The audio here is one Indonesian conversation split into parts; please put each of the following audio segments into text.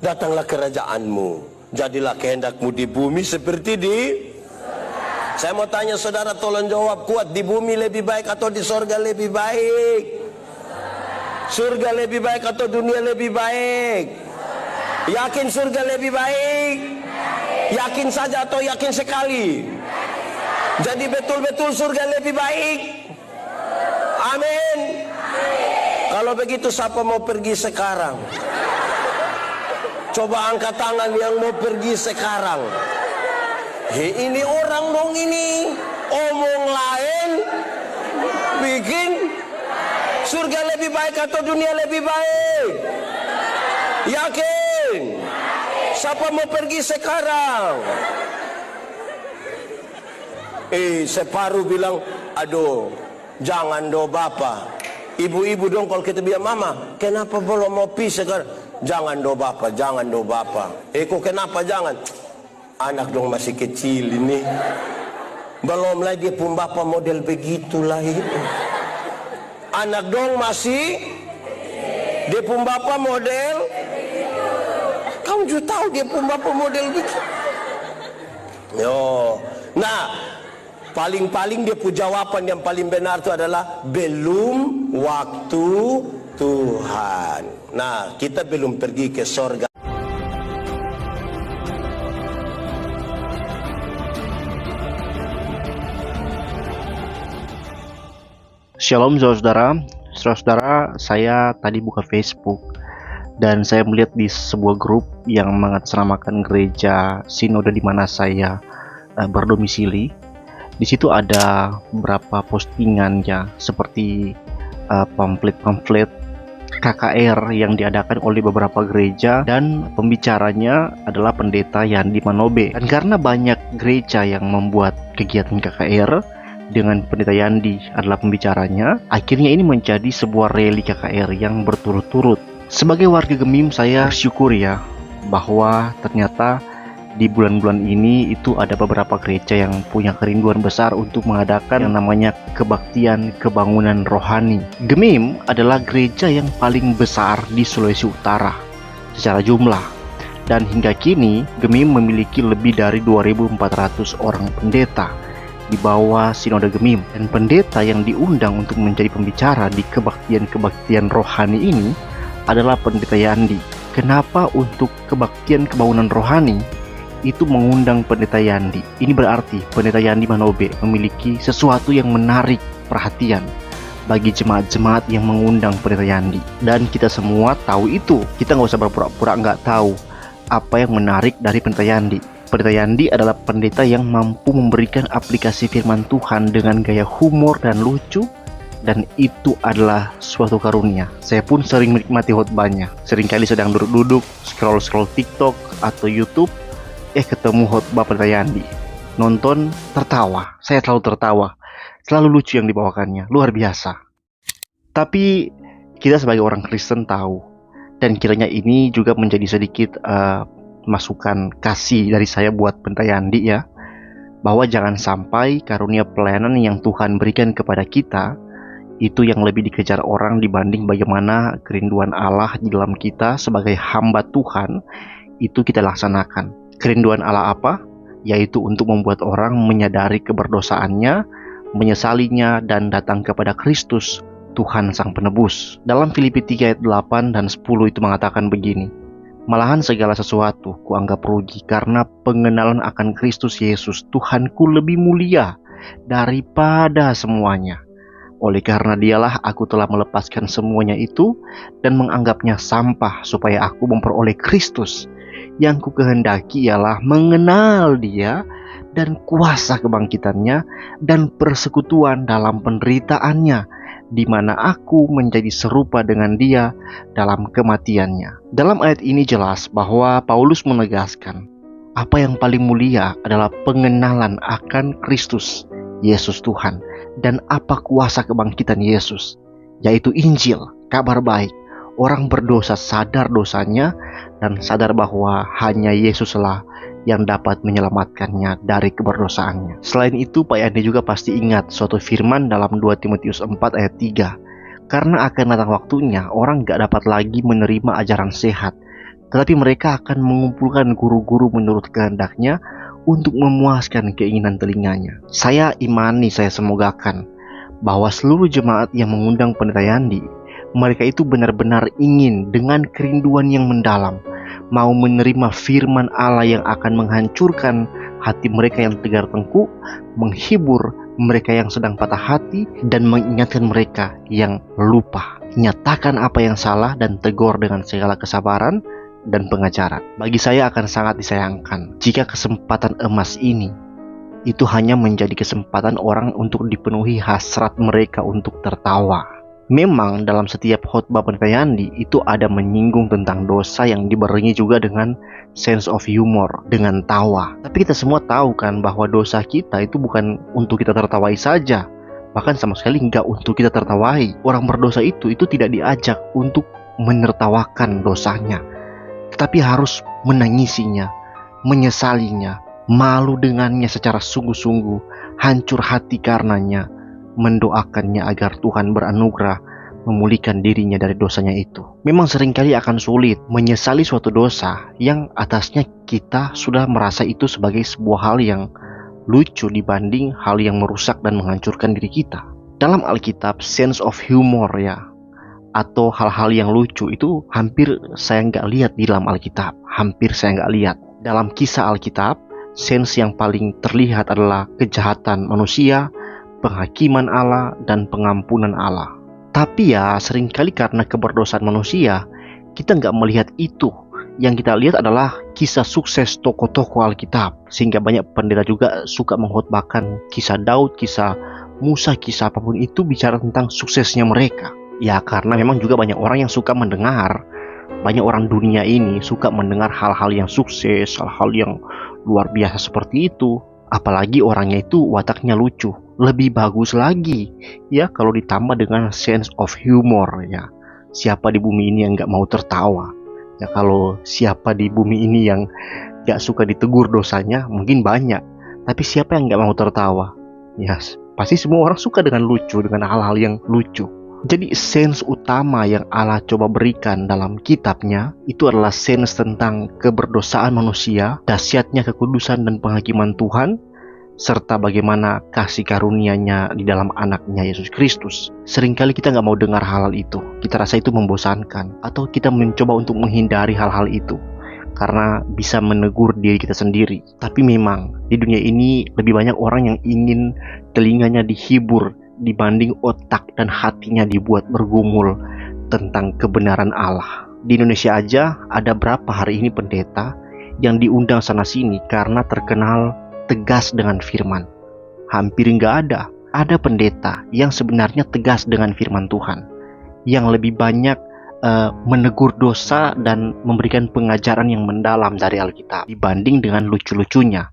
datanglah kerajaanmu, jadilah kehendakmu di bumi seperti di. Saya mau tanya saudara, tolong jawab kuat, di bumi lebih baik atau di sorga lebih baik? Surga lebih baik atau dunia lebih baik? Yakin surga lebih baik? Yakin saja atau yakin sekali? Jadi betul-betul surga lebih baik? Amin. Kalau begitu siapa mau pergi sekarang? Coba angkat tangan yang mau pergi sekarang. Ini orang dong ini, omong lain, bikin surga lebih baik atau dunia lebih baik? Yakin? Siapa mau pergi sekarang? Separuh bilang, aduh, jangan do Bapak. Ibu-ibu dong kalau kita bilang, Mama, kenapa belum mau pergi sekarang? Jangan do Bapak, jangan do Bapak. Kok kenapa jangan? Anak dong masih kecil ini. Belum lagi dia pun bapak model begitulah itu. Anak dong masih, dia pun bapak model. Kamu juga tahu dia pun bapak model begitu. Yo, nah, paling-paling dia pun jawaban yang paling benar itu adalah belum waktu Tuhan. Nah, kita belum pergi ke sorga. Shalom saudara-saudara, saya tadi buka Facebook dan saya melihat di sebuah grup yang mengatasnamakan gereja sinode di mana saya berdomisili. Di situ ada beberapa postingan ya, seperti pamflet-pamflet KKR yang diadakan oleh beberapa gereja, dan pembicaranya adalah pendeta Yandi Manobe. Dan karena banyak gereja yang membuat kegiatan KKR dengan pendeta Yandi adalah pembicaranya, akhirnya ini menjadi sebuah rally KKR yang berturut-turut. Sebagai warga Gemim, saya bersyukur ya bahwa ternyata di bulan-bulan ini itu ada beberapa gereja yang punya kerinduan besar untuk mengadakan yang namanya kebaktian kebangunan rohani. Gemim adalah gereja yang paling besar di Sulawesi Utara secara jumlah, dan hingga kini Gemim memiliki lebih dari 2.400 orang pendeta di bawah Sinode Gemim. Dan pendeta yang diundang untuk menjadi pembicara di kebaktian-kebaktian rohani ini adalah pendeta Yandi. Kenapa untuk kebaktian kebangunan rohani itu mengundang pendeta Yandi? Ini berarti pendeta Yandi Manobe memiliki sesuatu yang menarik perhatian bagi jemaat-jemaat yang mengundang pendeta Yandi. Dan kita semua tahu itu. Kita nggak usah berpura-pura nggak tahu apa yang menarik dari pendeta Yandi. Pendeta Yandi adalah pendeta yang mampu memberikan aplikasi firman Tuhan dengan gaya humor dan lucu, dan itu adalah suatu karunia. Saya pun sering menikmati khotbahnya. Seringkali sedang duduk-duduk, scroll-scroll TikTok atau YouTube, ketemu khotbah pendeta Yandi. Nonton, tertawa. Saya selalu tertawa. Selalu lucu yang dibawakannya, luar biasa. Tapi kita sebagai orang Kristen tahu, dan kiranya ini juga menjadi sedikit masukan kasih dari saya buat pendeta Yandi ya, bahwa jangan sampai karunia pelayanan yang Tuhan berikan kepada kita itu yang lebih dikejar orang dibanding bagaimana kerinduan Allah di dalam kita sebagai hamba Tuhan itu kita laksanakan. Kerinduan Allah apa? Yaitu untuk membuat orang menyadari keberdosaannya, menyesalinya, dan datang kepada Kristus, Tuhan Sang Penebus. Dalam Filipi 3 ayat 8 dan 10 itu mengatakan begini, malahan segala sesuatu kuanggap rugi karena pengenalan akan Kristus Yesus Tuhanku lebih mulia daripada semuanya. Oleh karena dialah aku telah melepaskan semuanya itu dan menganggapnya sampah supaya aku memperoleh Kristus. Yang ku kehendaki ialah mengenal Dia dan kuasa kebangkitannya dan persekutuan dalam penderitaannya, di mana aku menjadi serupa dengan Dia dalam kematiannya. Dalam ayat ini jelas bahwa Paulus menegaskan apa yang paling mulia adalah pengenalan akan Kristus Yesus Tuhan, dan apa kuasa kebangkitan Yesus, yaitu Injil, kabar baik. Orang berdosa sadar dosanya dan sadar bahwa hanya Yesuslah yang dapat menyelamatkannya dari keberdosaannya. Selain itu, Pak Yandi juga pasti ingat suatu firman dalam 2 Timotius 4 ayat 3. Karena akan datang waktunya orang gak dapat lagi menerima ajaran sehat tetapi mereka akan mengumpulkan guru-guru menurut kehendaknya untuk memuaskan keinginan telinganya. Saya imani, saya semogakan bahwa seluruh jemaat yang mengundang Pendeta Yandi, mereka itu benar-benar ingin dengan kerinduan yang mendalam mau menerima firman Allah yang akan menghancurkan hati mereka yang tegar tengkuk, menghibur mereka yang sedang patah hati, dan mengingatkan mereka yang lupa. Nyatakan apa yang salah dan tegur dengan segala kesabaran dan pengajaran. Bagi saya akan sangat disayangkan jika kesempatan emas ini itu hanya menjadi kesempatan orang untuk dipenuhi hasrat mereka untuk tertawa. Memang dalam setiap khotbah Pendeta Yandi itu ada menyinggung tentang dosa yang dibarengi juga dengan sense of humor, dengan tawa. Tapi kita semua tahu kan bahwa dosa kita itu bukan untuk kita tertawai saja, bahkan sama sekali enggak untuk kita tertawai. Orang berdosa itu tidak diajak untuk menertawakan dosanya, tetapi harus menangisinya, menyesalinya, malu dengannya secara sungguh-sungguh, hancur hati karenanya, mendoakannya agar Tuhan beranugerah memulihkan dirinya dari dosanya itu. Memang seringkali akan sulit menyesali suatu dosa yang atasnya kita sudah merasa itu sebagai sebuah hal yang lucu dibanding hal yang merusak dan menghancurkan diri kita. Dalam Alkitab, sense of humor ya, atau hal-hal yang lucu itu hampir saya nggak lihat di dalam Alkitab. Hampir saya nggak lihat. Dalam kisah Alkitab, sense yang paling terlihat adalah kejahatan manusia, penghakiman Allah, dan pengampunan Allah. Tapi ya seringkali karena keberdosaan manusia, kita nggak melihat itu. Yang kita lihat adalah kisah sukses tokoh-tokoh Alkitab. Sehingga banyak pendeta juga suka mengkhotbahkan kisah Daud, kisah Musa, kisah apapun itu bicara tentang suksesnya mereka. Ya karena memang juga banyak orang yang suka mendengar, banyak orang dunia ini suka mendengar hal-hal yang sukses, hal-hal yang luar biasa seperti itu. Apalagi orangnya itu wataknya lucu. Lebih bagus lagi ya kalau ditambah dengan sense of humor ya. Siapa di bumi ini yang gak mau tertawa? Ya kalau siapa di bumi ini yang gak suka ditegur dosanya, mungkin banyak. Tapi siapa yang gak mau tertawa? Ya pasti semua orang suka dengan lucu, dengan hal-hal yang lucu. Jadi sense utama yang Allah coba berikan dalam kitabnya itu adalah sense tentang keberdosaan manusia, dahsyatnya kekudusan dan penghakiman Tuhan, serta bagaimana kasih karunia-Nya di dalam anaknya Yesus Kristus. Seringkali kita nggak mau dengar hal-hal itu. Kita rasa itu membosankan, atau kita mencoba untuk menghindari hal-hal itu karena bisa menegur diri kita sendiri. Tapi memang di dunia ini lebih banyak orang yang ingin telinganya dihibur dibanding otak dan hatinya dibuat bergumul tentang kebenaran Allah. Di Indonesia aja ada berapa hari ini pendeta yang diundang sana-sini karena terkenal tegas dengan firman. Hampir nggak ada. Ada pendeta yang sebenarnya tegas dengan firman Tuhan, yang lebih banyak menegur dosa dan memberikan pengajaran yang mendalam dari Alkitab dibanding dengan lucu-lucunya.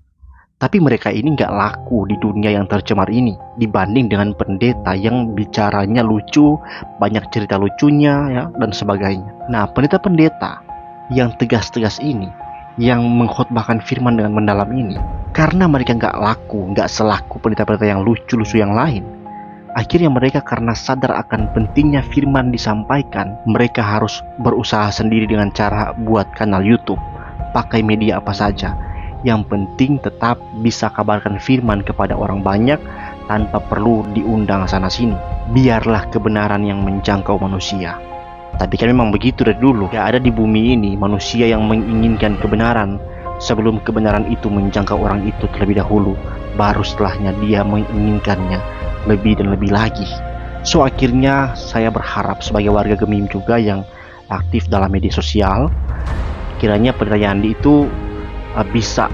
Tapi mereka ini nggak laku di dunia yang tercemar ini dibanding dengan pendeta yang bicaranya lucu, banyak cerita lucunya ya, dan sebagainya. Nah, pendeta-pendeta yang tegas-tegas ini, yang mengkhotbahkan firman dengan mendalam ini, karena mereka nggak laku, nggak selaku pendeta-pendeta yang lucu-lucu yang lain, akhirnya mereka karena sadar akan pentingnya firman disampaikan, mereka harus berusaha sendiri dengan cara buat kanal YouTube, pakai media apa saja. Yang penting tetap bisa kabarkan firman kepada orang banyak tanpa perlu diundang sana-sini. Biarlah kebenaran yang menjangkau manusia. Tapi kan memang begitu dari dulu. Gak ada di bumi ini manusia yang menginginkan kebenaran sebelum kebenaran itu menjangkau orang itu terlebih dahulu. Baru setelahnya dia menginginkannya lebih dan lebih lagi. So akhirnya saya berharap sebagai warga Gemim juga yang aktif dalam media sosial, kiranya Pendeta Yandi itu bisa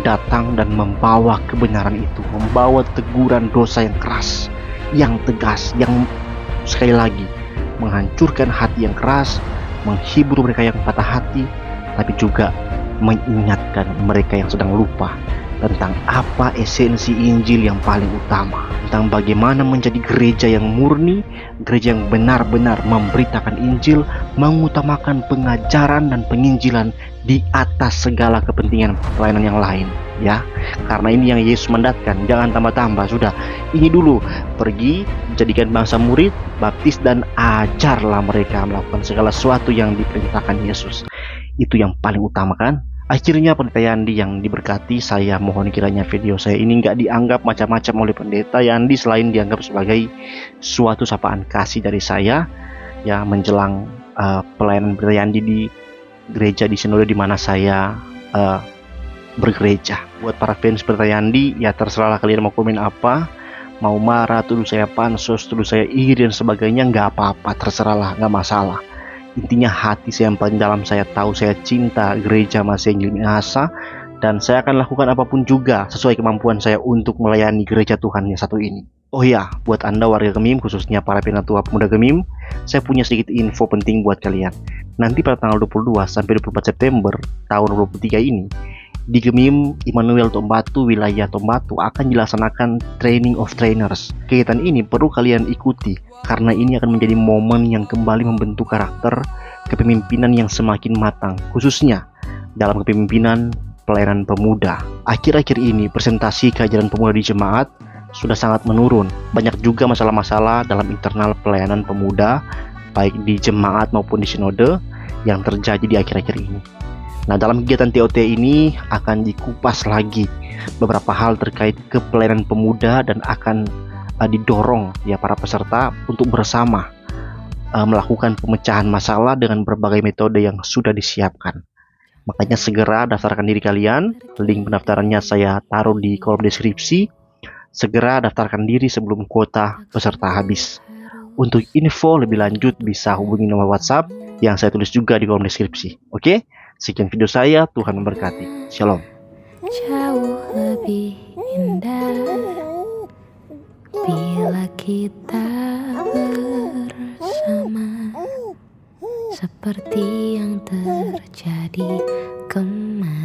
datang dan membawa kebenaran itu, membawa teguran dosa yang keras, yang tegas, yang sekali lagi menghancurkan hati yang keras, menghibur mereka yang patah hati, tapi juga mengingatkan mereka yang sedang lupa tentang apa esensi Injil yang paling utama, tentang bagaimana menjadi gereja yang murni, gereja yang benar-benar memberitakan Injil, mengutamakan pengajaran dan penginjilan di atas segala kepentingan pelayanan yang lain. ya, karena ini yang Yesus mandatkan. Jangan tambah-tambah, sudah ini dulu. Pergi, jadikan bangsa murid, baptis dan ajarlah mereka melakukan segala sesuatu yang diperintahkan Yesus. Itu yang paling utama kan. Akhirnya pendeta Yandi yang diberkati, saya mohon kiranya video saya ini nggak dianggap macam-macam oleh pendeta Yandi, selain dianggap sebagai suatu sapaan kasih dari saya ya menjelang pelayanan pendeta Yandi di gereja di sinode di mana saya bergereja. Buat para fans pendeta Yandi, ya terserahlah kalian mau komen apa, mau marah, tuduh saya pansos, tuduh saya iri dan sebagainya, nggak apa-apa, terserahlah, nggak masalah. Intinya hati saya yang paling dalam, saya tahu saya cinta gereja Masih Injil Minahasa, dan saya akan lakukan apapun juga sesuai kemampuan saya untuk melayani gereja Tuhan yang satu ini. Oh ya, buat Anda warga Gemim, khususnya para penatua pemuda Gemim, saya punya sedikit info penting buat kalian. Nanti pada tanggal 22 sampai 24 September tahun 2023 ini, di Gemim Immanuel Tombatu, wilayah Tombatu, akan dilaksanakan Training of Trainers. Kegiatan ini perlu kalian ikuti, karena ini akan menjadi momen yang kembali membentuk karakter kepemimpinan yang semakin matang, khususnya dalam kepemimpinan pelayanan pemuda. Akhir-akhir ini presentasi keajaran pemuda di jemaat sudah sangat menurun. Banyak juga masalah-masalah dalam internal pelayanan pemuda, baik di jemaat maupun di sinode, yang terjadi di akhir-akhir ini. Nah, dalam kegiatan TOT ini akan dikupas lagi beberapa hal terkait kepelayanan pemuda, dan akan didorong ya para peserta untuk bersama melakukan pemecahan masalah dengan berbagai metode yang sudah disiapkan. Makanya segera daftarkan diri kalian. Link pendaftarannya saya taruh di kolom deskripsi. Segera daftarkan diri sebelum kuota peserta habis. Untuk info lebih lanjut bisa hubungi nomor WhatsApp yang saya tulis juga di kolom deskripsi. Oke? Sekian video saya, Tuhan memberkati. Shalom. Jauh lebih indah bila kita bersama, seperti yang terjadi kemarin.